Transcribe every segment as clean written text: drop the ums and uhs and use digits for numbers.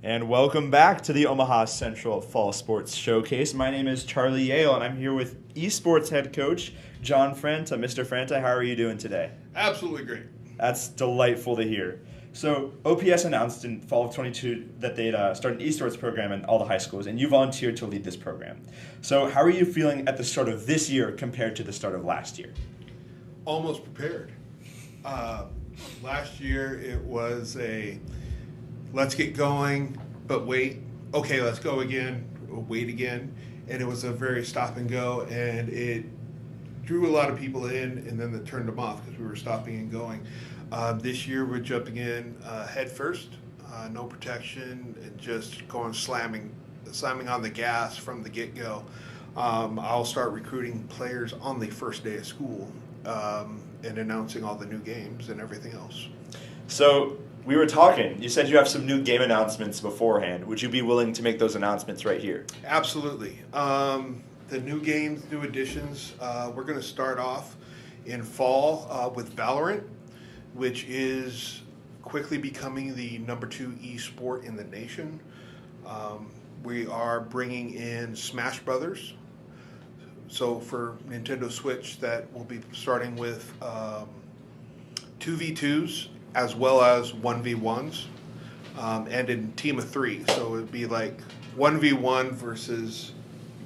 And welcome back to the Omaha Central Fall Sports Showcase. My name is Charlie Yale, and I'm here with Esports Head Coach Jon Franta. Mr. Franta, how are you doing today? Absolutely great. That's delightful to hear. So, OPS announced in fall of 22 that they'd start an esports program in all the high schools, and you volunteered to lead this program. So, how are you feeling at the start of this year compared to the start of last year? Almost prepared. Last year it was a let's get going, but wait. Okay, let's go again. Wait again. And it was a very stop and go, and it drew a lot of people in, and then it turned them off because we were stopping and going. This year we're jumping in head first, no protection, and just going slamming on the gas from the get-go. I'll start recruiting players on the first day of school and announcing all the new games and everything else. So, we were talking. You said you have some new game announcements beforehand. Would you be willing to make those announcements right here? Absolutely. The new games, new additions, we're going to start off in fall with Valorant, which is quickly becoming the number 2 esport in the nation. We are bringing in Smash Brothers. So for Nintendo Switch, that will be starting with 2v2s as well as 1v1s, and in team of 3. So it would be like 1v1 versus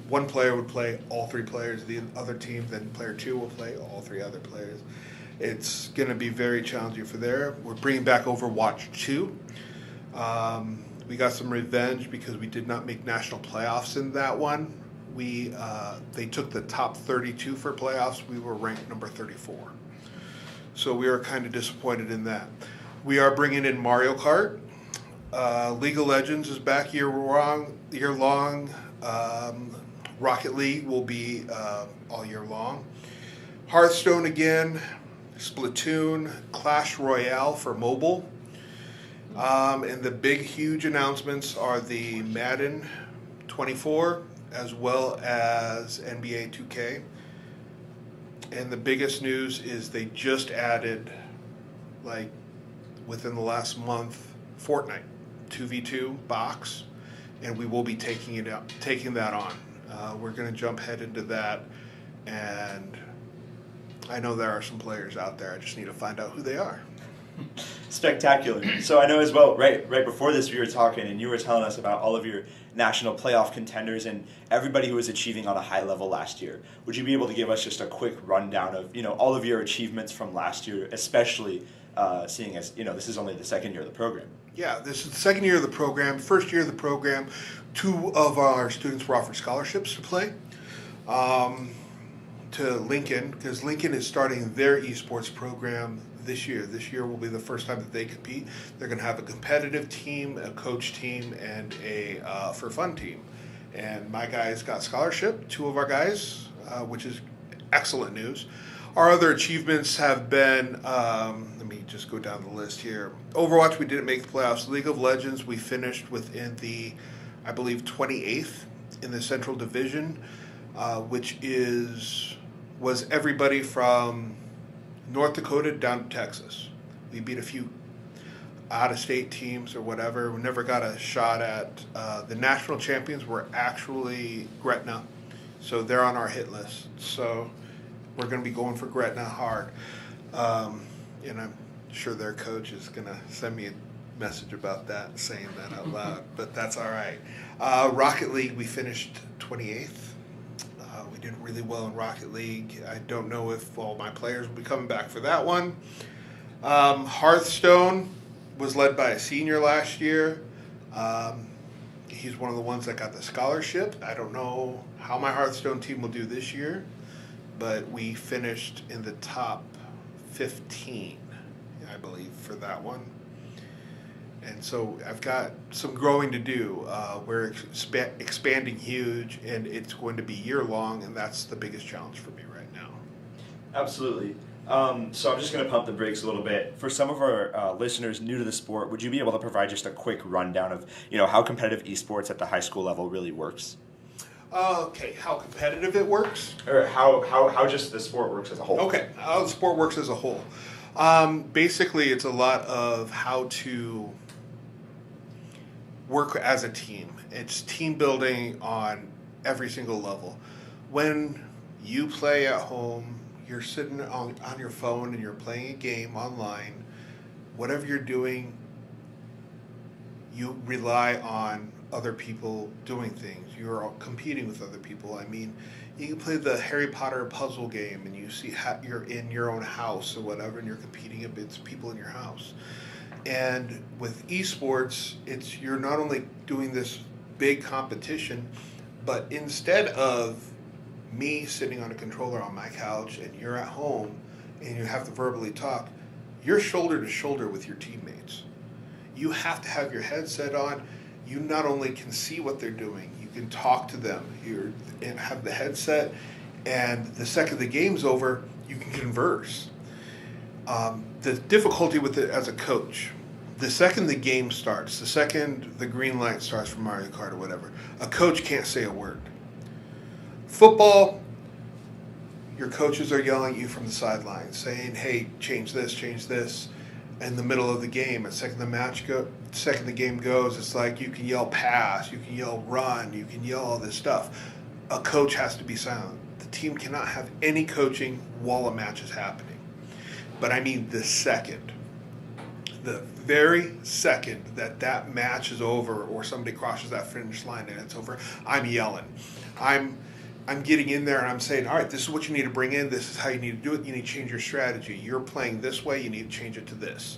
one player would play all 3 players, the other team, then player 2 will play all 3 other players. It's going to be very challenging for there. We're bringing back Overwatch 2. We got some revenge because we did not make national playoffs in that one. They took the top 32 for playoffs. We were ranked number 34. So we are kind of disappointed in that. We are bringing in Mario Kart. League of Legends is back year long. Rocket League will be all year long. Hearthstone again. Splatoon, Clash Royale for mobile. And the big, huge announcements are the Madden 24 as well as NBA 2K. And the biggest news is they just added, like, within the last month, Fortnite 2v2 box, and we will be taking that on. We're going to jump head into that, and I know there are some players out there. I just need to find out who they are. Spectacular. So I know as well, right before this we were talking and you were telling us about all of your national playoff contenders and everybody who was achieving on a high level last year. Would you be able to give us just a quick rundown of, all of your achievements from last year, especially seeing as, this is only the second year of the program? Yeah, this is the second year of the program. First year of the program, 2 of our students were offered scholarships to play to Lincoln, because Lincoln is starting their esports program this year. This year will be the first time that they compete. They're going to have a competitive team, a coach team, and a for fun team. And my guys got scholarship, 2 of our guys, which is excellent news. Our other achievements have been, let me just go down the list here. Overwatch, we didn't make the playoffs. League of Legends, we finished within the, I believe, 28th in the Central Division, which was everybody from North Dakota down to Texas. We beat a few out-of-state teams or whatever. We never got a shot at the national champions were actually Gretna, so they're on our hit list. So we're going to be going for Gretna hard, and I'm sure their coach is going to send me a message about that, saying that out loud, but that's all right. Rocket League, we finished 28th. We did really well in Rocket League. I don't know if all my players will be coming back for that one. Hearthstone was led by a senior last year. He's one of the ones that got the scholarship. I don't know how my Hearthstone team will do this year, but we finished in the top 15, I believe, for that one. And so I've got some growing to do. We're expanding huge, and it's going to be year-long, and that's the biggest challenge for me right now. Absolutely. So I'm just going to pump the brakes a little bit. For some of our listeners new to the sport, would you be able to provide just a quick rundown of how competitive esports at the high school level really works? Okay, how competitive it works? Or how just the sport works as a whole? Okay, how the sport works as a whole. Basically, it's a lot of how to work as a team. It's team building on every single level. When you play at home, you're sitting on your phone and you're playing a game online. Whatever you're doing, you rely on other people doing things. You're competing with other people. I mean, you can play the Harry Potter puzzle game and you see you're in your own house or whatever, and you're competing against people in your house. And with esports, you're not only doing this big competition, but instead of me sitting on a controller on my couch and you're at home and you have to verbally talk, you're shoulder to shoulder with your teammates. You have to have your headset on. You not only can see what they're doing, you can talk to them. You have the headset, and the second the game's over, you can converse. The difficulty with it as a coach, the second the game starts, the second the green light starts for Mario Kart or whatever, a coach can't say a word. Football, your coaches are yelling at you from the sidelines, saying, hey, change this. In the middle of the game, and second the game goes, it's like you can yell pass, you can yell run, you can yell all this stuff. A coach has to be silent. The team cannot have any coaching while a match is happening. But I mean the very second that match is over or somebody crosses that finish line and it's over, I'm yelling. I'm getting in there and I'm saying, all right, this is what you need to bring in. This is how you need to do it. You need to change your strategy. You're playing this way. You need to change it to this.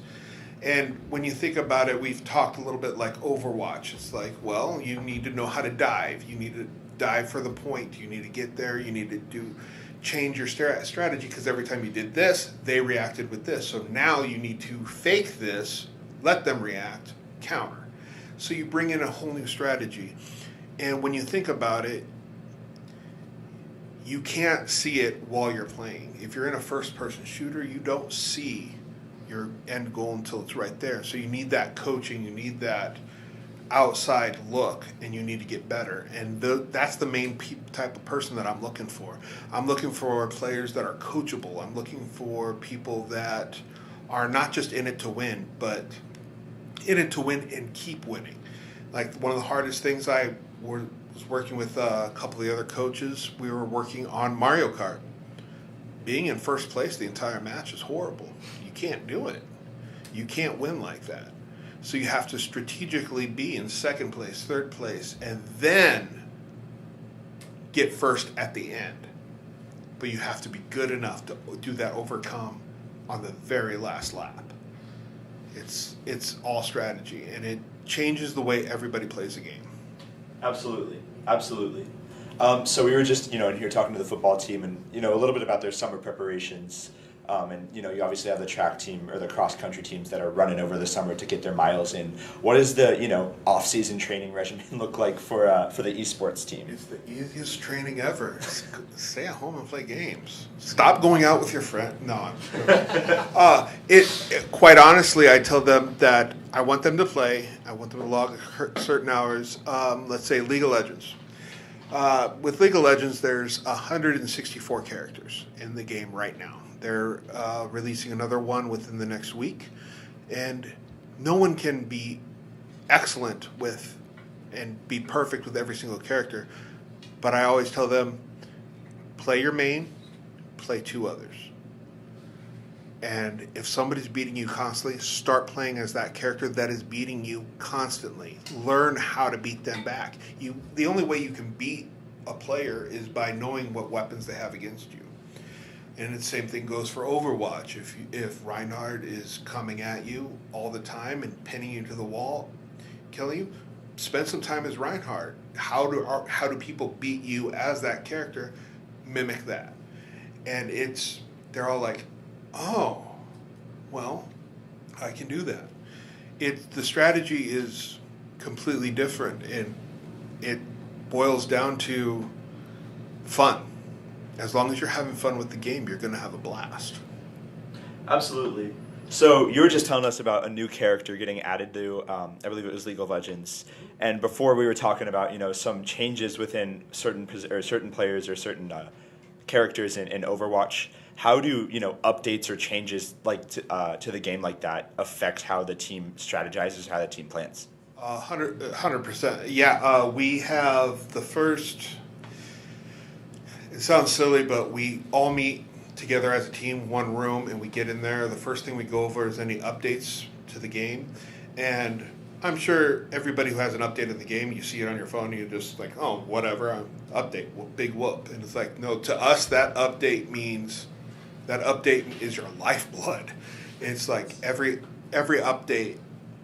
And when you think about it, we've talked a little bit like Overwatch. It's like, well, you need to know how to dive. You need to dive for the point. You need to get there. You need to change your strategy because every time you did this, they reacted with this. So now you need to fake this, let them react, counter. So you bring in a whole new strategy. And when you think about it, you can't see it while you're playing. If you're in a first-person shooter, you don't see your end goal until it's right there. So you need that coaching, you need that outside look, and you need to get better. And that's the main type of person that I'm looking for. I'm looking for players that are coachable. I'm looking for people that are not just in it to win, but in it to win and keep winning. Like one of the hardest things I was working with a couple of the other coaches, we were working on Mario Kart. Being in first place the entire match is horrible. You can't do it. You can't win like that. So you have to strategically be in second place, third place, and then get first at the end. But you have to be good enough to do that overcome on the very last lap. It's all strategy, and it changes the way everybody plays the game. Absolutely. So we were just, in here talking to the football team and, a little bit about their summer preparations. And, you obviously have the track team or the cross-country teams that are running over the summer to get their miles in. What does the, off-season training regimen look like for the esports team? It's the easiest training ever. Stay at home and play games. Stop going out with your friend. No, quite honestly, I tell them that I want them to play. I want them to log certain hours. Let's say League of Legends. With League of Legends, there's 164 characters in the game right now. They're releasing another one within the next week. And no one can be excellent with and be perfect with every single character. But I always tell them, play your main, play two others. And if somebody's beating you constantly, start playing as that character that is beating you constantly. Learn how to beat them back. The only way you can beat a player is by knowing what weapons they have against you. And the same thing goes for Overwatch. If Reinhardt is coming at you all the time and pinning you to the wall, killing you, spend some time as Reinhardt. How do people beat you as that character? Mimic that. And they're all like, oh, well, I can do that. The strategy is completely different, and it boils down to fun. As long as you're having fun with the game, you're going to have a blast. Absolutely. So you were just telling us about a new character getting added to, I believe it was League of Legends. And before we were talking about, some changes within certain players or certain characters in Overwatch. How do updates or changes to the game like that affect how the team strategizes, how the team plans? 100%. Yeah, we have the first. It sounds silly, but we all meet together as a team, one room, and we get in there. The first thing we go over is any updates to the game, and I'm sure everybody who has an update in the game, you see it on your phone, and you're just like, oh, whatever, update, big whoop. And it's like, no, to us, that update is your lifeblood. It's like every update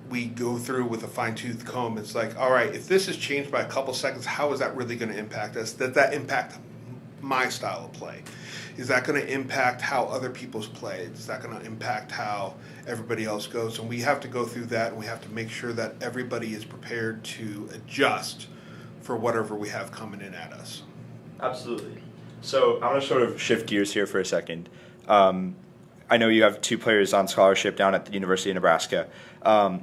we go through with a fine-tooth comb. It's like, all right, if this is changed by a couple seconds, how is that really going to impact us? Does that impact my style of play? Is that going to impact how other people's play? Is that going to impact how everybody else goes? And we have to go through that, and we have to make sure that everybody is prepared to adjust for whatever we have coming in at us. Absolutely. So I want to sort of shift gears here for a second. I know you have 2 players on scholarship down at the University of Nebraska.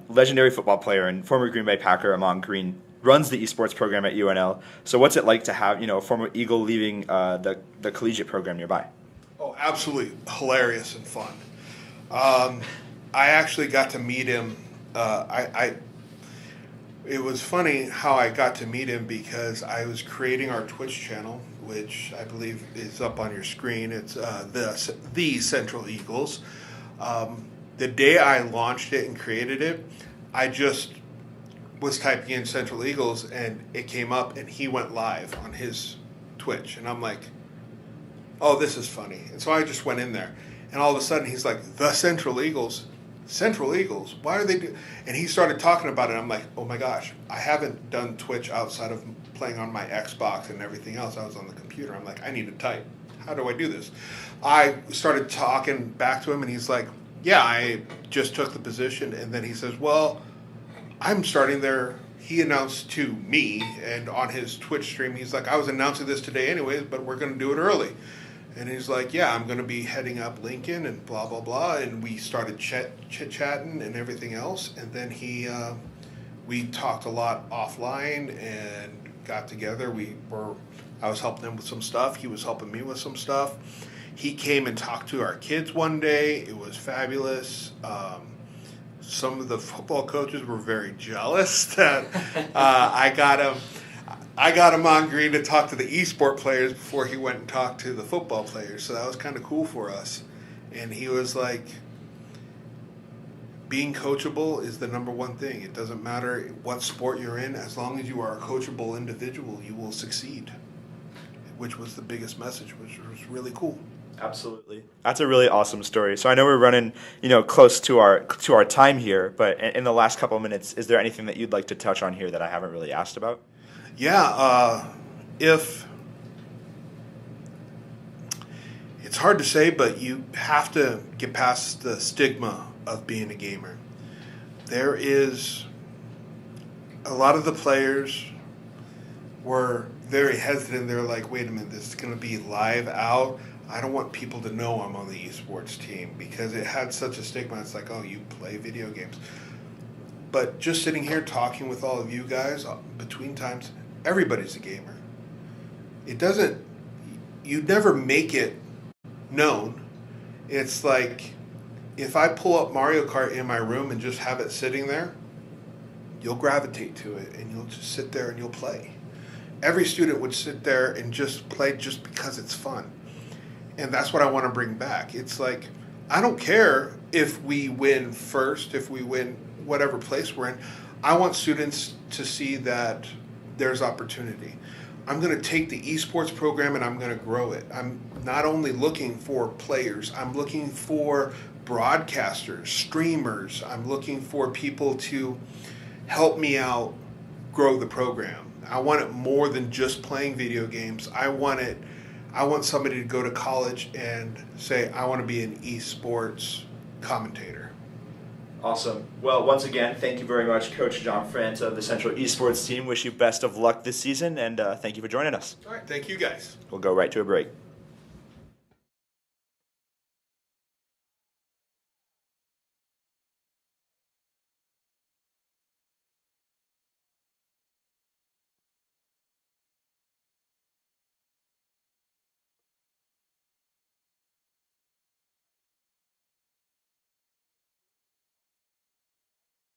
Legendary football player and former Green Bay Packer Amon Green runs the esports program at UNL. So what's it like to have, a former Eagle leaving the collegiate program nearby? Oh, absolutely hilarious and fun. I actually got to meet him. It was funny how I got to meet him because I was creating our Twitch channel, which I believe is up on your screen. It's the Central Eagles. The day I launched it and created it, I just was typing in Central Eagles, and it came up, and he went live on his Twitch. And I'm like, oh, this is funny. And so I just went in there. And all of a sudden, he's like, the Central Eagles? Central Eagles? Why are they do? And he started talking about it. I'm like, oh my gosh, I haven't done Twitch outside of playing on my Xbox and everything else. I was on the computer. I'm like, I need to type. How do I do this? I started talking back to him, and he's like, yeah, I just took the position. And then he says, well, I'm starting there. He announced to me, and on his Twitch stream, he's like, I was announcing this today anyways, but we're going to do it early. And he's like, yeah, I'm going to be heading up Lincoln and blah, blah, blah. And we started chit-chatting and everything else. And then we talked a lot offline and got together. I was helping him with some stuff. He was helping me with some stuff. He came and talked to our kids one day. It was fabulous. Some of the football coaches were very jealous that I got him on green to talk to the eSport players before he went and talked to the football players. So that was kind of cool for us. And he was like, being coachable is the number one thing. It doesn't matter what sport you're in. As long as you are a coachable individual, you will succeed, which was the biggest message, which was really cool. Absolutely. That's a really awesome story. So I know we're running, close to our time here, but in the last couple of minutes, is there anything that you'd like to touch on here that I haven't really asked about? Yeah, if it's hard to say, but you have to get past the stigma of being a gamer. There is a lot of the players were very hesitant. They're like, wait a minute, this is going to be live out. I don't want people to know I'm on the esports team, because it had such a stigma. It's like, oh, you play video games. But just sitting here talking with all of you guys between times, everybody's a gamer. You never make it known. It's like, if I pull up Mario Kart in my room and just have it sitting there, you'll gravitate to it, and you'll just sit there and you'll play. Every student would sit there and just play just because it's fun. And that's what I want to bring back. It's like, I don't care if we win first, if we win whatever place we're in. I want students to see that there's opportunity. I'm going to take the esports program and I'm going to grow it. I'm not only looking for players, I'm looking for broadcasters, streamers. I'm looking for people to help me out grow the program. I want it more than just playing video games. I want somebody to go to college and say, I want to be an esports commentator. Awesome. Well, once again, thank you very much, Coach Jon Franta of the Central Esports team. Wish you best of luck this season, and thank you for joining us. All right, thank you guys. We'll go right to a break.